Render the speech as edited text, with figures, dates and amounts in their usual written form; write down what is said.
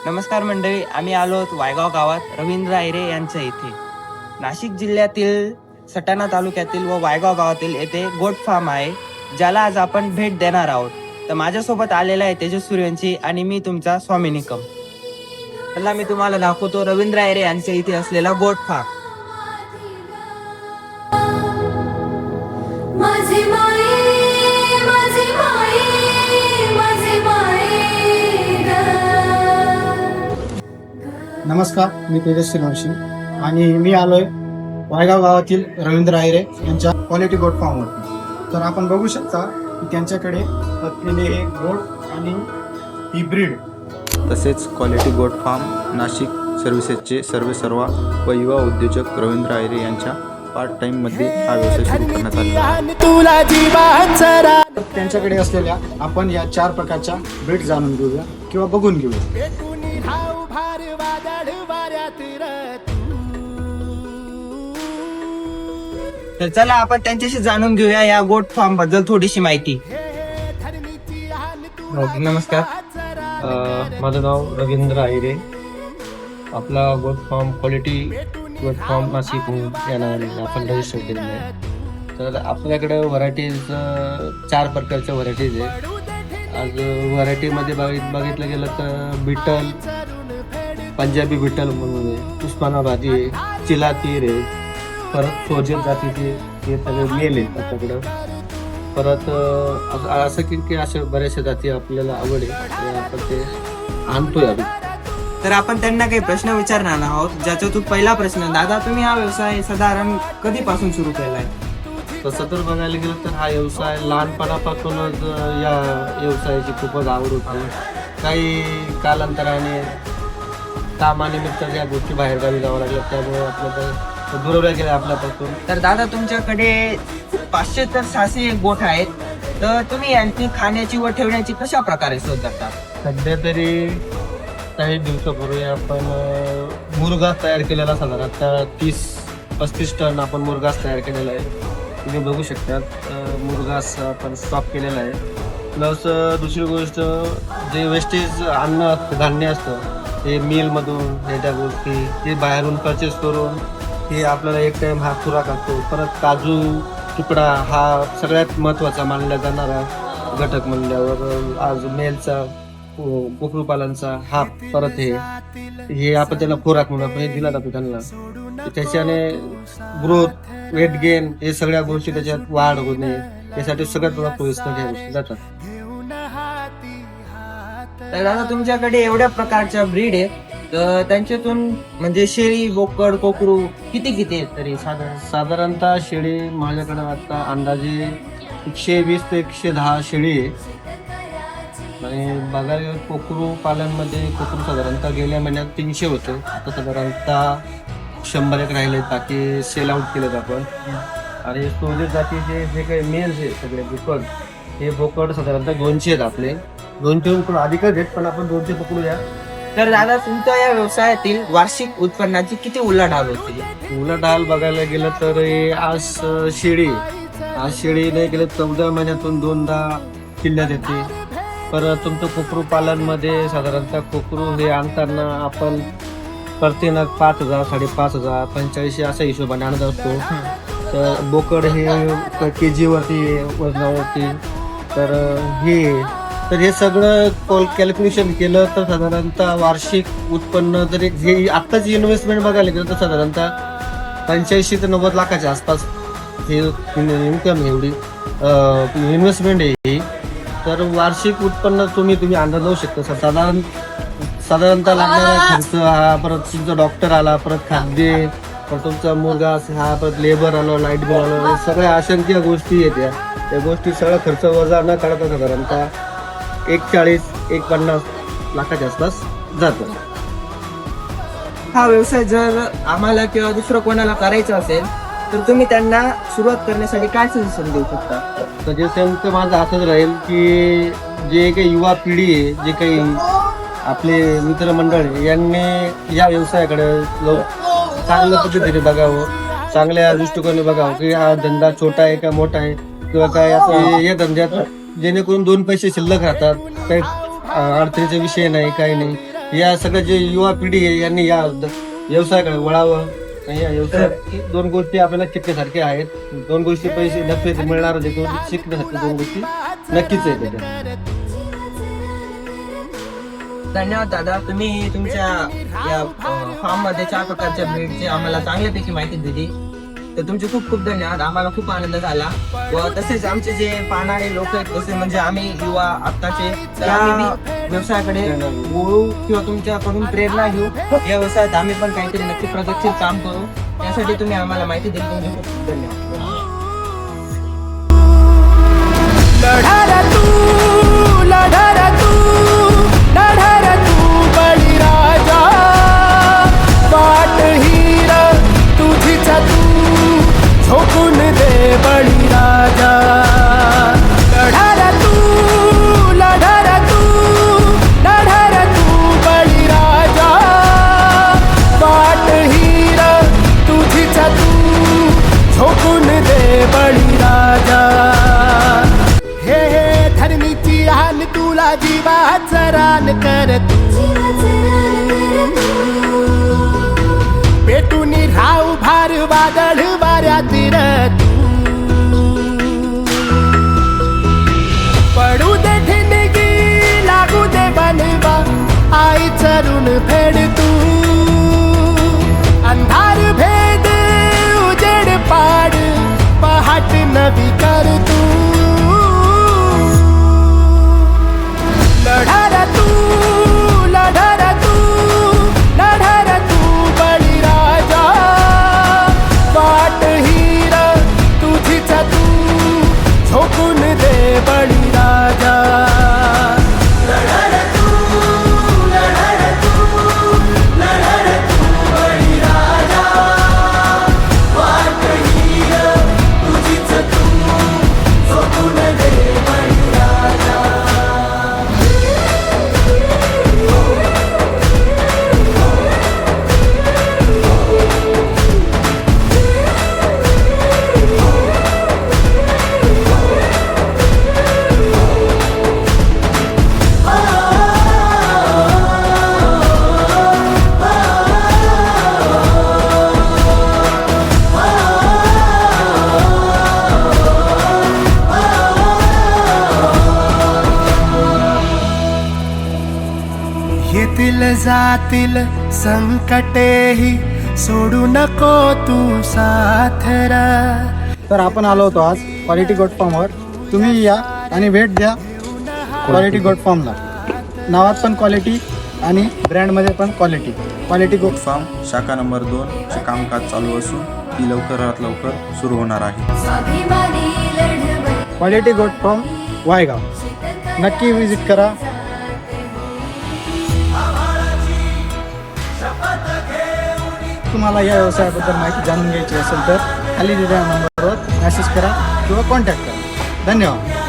नमस्कार मंडळी, आम्ही आलो आहोत वायगाव गावात रवींद्र आयरे यांच्या इथे. नाशिक जिल्ह्यातील सटाणा तालुक्यातील व वायगाव गावातील येथे गोट फार्म आहे, ज्याला आज आपण भेट देणार आहोत. तर माझ्यासोबत आलेला आहे तेजस सूर्यवंशी आणि मी तुमचा स्वामी निकम. त्याला मी तुम्हाला दाखवतो रवींद्र आयरे यांच्या इथे असलेला गोट फार्म. माझी माई माझी माई माझी माई नमस्कार, मी तेजस सूर्यवंशी आणि मी आलोय वायगाव गावातील रवींद्र आयरे यांच्या क्वालिटी गोट फार्मवरती. तर आपण बघू शकता की त्यांच्याकडे असलेले गोट आणि ही ब्रीड तसेच क्वालिटी गोट फार्म नाशिक सर्व्हिसेसचे सर्वेसर्वा व युवा उद्योजक रवींद्र आयरे यांच्या पार्ट टाइममध्ये हा व्यवसाय सुरू करण्यात आला आहे. त्यांच्याकडे असलेल्या आपण या 4 प्रकारच्या ब्रीड जाणून घेऊया किंवा बघून घेऊया. तर चला आपण त्यांच्याशी जाणून घेऊया या गोट फार्म बद्दल थोडीशी माहिती. नमस्कार. माझं नाव रवींद्र आयरे. आपला goat farm quality goat farm Nashik या नावाने आपण रजिस्टर केलेलं आहे. तर आपल्याकडे व्हरायटीज 4 प्रकारच्या व्हरायटीज आहे. आज व्हरायटीमध्ये बघितलं गेलं तर बिटल, पंजाबी बिटल म्हणून आहे, उस्मानाबादी आहे, चिलातीर आहे, परत सोजर जातीचे हे सगळे मेल आहेत आपल्याकडं. परत असं की अशा बऱ्याचशा जाती आपल्याला आवड आहे, आपण ते आणतोय आम्ही. तर आपण त्यांना काही प्रश्न विचारणार आहोत, ज्याच्यातून पहिला प्रश्न, दादा तुम्ही हा व्यवसाय साधारण कधीपासून सुरू केलाय? तसं तर बघायला गेलं तर हा व्यवसाय लहानपणापासूनच या व्यवसायाची खूपच आवड होती. काही कालांतराने कामानिमित्त या गोष्टी बाहेरगावी जावं लागल्या, त्यामुळे आपल्याला दुरावल्या गेल्या आपल्यापासून. तर दादा तुमच्याकडे 500 तर 600 गोठ आहेत, तर तुम्ही यांची खाण्याची व ठेवण्याची कशा प्रकारे सोय करता? सध्या तरी काही दिवसापूर्वी आपण मुरघास तयार केलेला, साधारणतः 30-35 टन आपण मुरघास तयार केलेला आहे. तुम्ही बघू शकतात मुरघास आपण स्टॉक केलेला आहे. प्लस दुसरी गोष्ट, जे वेस्टेज अन्न असतं, धान्य असतं, हे मिलमधून हे त्या गोष्टी ते बाहेरून परचेस करून हे आपल्याला एक टाइम हा खुराक असतो. परत काजू तुकडा हा सगळ्यात महत्त्वाचा मानला जाणारा घटक म्हणल्यावर आज मेलचा कोकरूपालांचा हा परत हे आपण त्याला खुराक म्हणून आपण हे दिला जातो त्यांना. त्याच्याने ग्रोथ, वेट गेन हे सगळ्या गोष्टी, त्याच्यात वाढ होणे यासाठी सगळ्यात मला सोयीस्कर ह्या गोष्टी जातात. तर दादा तुमच्याकडे एवढ्या प्रकारच्या ब्रीड आहेत, तर त्यांच्यातून म्हणजे शेळी, बोकड, कोकरू किती आहेत तरी साधारणतः शेळी माझ्याकडे आता अंदाजे 120 ते 110 शेळी आहे. आणि बघायला कोकरू पालनमध्ये कोकरू साधारणतः गेल्या महिन्यात 300 होतं, आता साधारणतः 100 राहिले, बाकी सेल आउट केलेत आपण. आणि सोजर जातीचे जे काही मेल्स आहे सगळे बोकड, हे बोकड साधारणतः 200 आहेत आपले. 200 पण अधिकच आहेत, पण आपण 200 पकडूया. तर दादा तुमच्या या व्यवसायातील वार्षिक उत्पन्नाची किती उलाढाल होते? उलाढाल बघायला गेलं तर आज शेळी नाही गेलं 14 महिन्यातून 2दा किल्ल्यात येते. परत तुमचं कोकरू पालनमध्ये साधारणतः कोकरू हे आणताना आपण प्रत्येक 5,000, 5,500, 45 अशा हिशोबाने आणत असतो. तर बोकड हे KG वरती, वजनावरती. तर हे सगळं कॅल्क्युलेशन केलं तर साधारणतः वार्षिक उत्पन्न जर हे आत्ताची इन्व्हेस्टमेंट बघायला गेलं तर साधारणतः 85 ते 90 लाखाच्या आसपास हे इन्कम, एवढी इन्व्हेस्टमेंट आहे ही. तर वार्षिक उत्पन्न तुम्ही अंदाज लावू शकता. साधारणतः लागणारा खर्च हा, परत तुमचा डॉक्टर आला, परत खाद्य, परत तुमचा मुलगा हा, परत लेबर आलं, लाईट बिल आलं, सगळ्या असंख्य गोष्टी येत्या. त्या गोष्टी सगळा खर्च वजा न काढता साधारणतः 140-150 लाखाच्या आसपास जातो. हा व्यवसाय जर आम्हाला किंवा दुसरं कोणाला करायचं असेल तर तुम्ही त्यांना सुरुवात करण्यासाठी काय सजेशन देऊ शकता? सजेशन तर माझं असंच राहील की जे काही युवा पिढी आहे, जे काही आपले मित्रमंडळ आहे, यांनी या व्यवसायाकडे चांगल्या पद्धतीने बघावं, चांगल्या दृष्टिकोनाने बघावं की हा धंदा छोटा आहे का मोठा आहे, किंवा काय असं या धंद्यात जेणेकरून 2 पैसे शिल्लक राहतात, काही अडचणीचा विषय नाही, काही नाही. या सगळं जे युवा पिढी आहे यांनी या व्यवसायाकडे वळावं. आणि या व्यवसायात 2 गोष्टी आपल्याला शिकण्यासारख्या आहेत. 2 गोष्टी पैसे नफे मिळणार शिकण्यासारख्या 2 गोष्टी नक्कीच आहेत त्याच्यात. धन्यवाद दादा, तुम्ही तुमच्या या फार्म मध्ये 4 प्रकारच्या ब्रीडची आम्हाला चांगल्यापैकी माहिती दिली, तर तुमचे खूप खूप धन्यवाद. आम्हाला खूप आनंद झाला. व तसेच आमचे जे पाहणारे लोक आहेत तसे म्हणजे आम्ही युवा आत्ताचे, तर आम्ही बी व्यवसायाकडे वळू किंवा तुमच्याकडून प्रेरणा घेऊ. या व्यवसायात आम्ही पण काहीतरी नक्की प्रगतशील काम करू. यासाठी तुम्ही आम्हाला माहिती दिली, तुमचे खूप खूप धन्यवाद. बळीराजा वाट हीर तुझीच तू झोकून दे बळीराजा. लढार तू बळीराजा वाट हीर तुझीच तू झोकून दे बळीराजा. हे धरणीची आन तुला जीवाचं रान कर तू पेटून राव भार वादळ वाऱ्यात तू पडू दे ठिणगी लागू दे बनवा आई चरून फेड तू अंधार भेद उजेड पाड पहाट नवी कर तू. लढार तू बळीराजा वाट हीर तुझीच तू झोकून दे बळीराजा. येतील जातील संकटेही सोडू नको तू साथरा. तर आपण आलो होतो आज क्वालिटी गोट फार्मवर. तुम्ही या आणि भेट द्या क्वालिटी गोट फार्मला. नावात पण क्वालिटी आणि ब्रँडमध्ये पण क्वालिटी गोट फार्म शाखा नंबर 2 चे कामकाज चालू असून ती लवकरात लवकर सुरू होणार आहे. स्वाभिमानी लढवई क्वालिटी गोट फार्म वायगाव. नक्की विजिट करा. तुम्हाला या व्यवसायाबद्दल माहिती जाणून घ्यायची असेल तर खाली दिलेल्या नंबरवर मेसेज करा किंवा कॉन्टॅक्ट करा. धन्यवाद.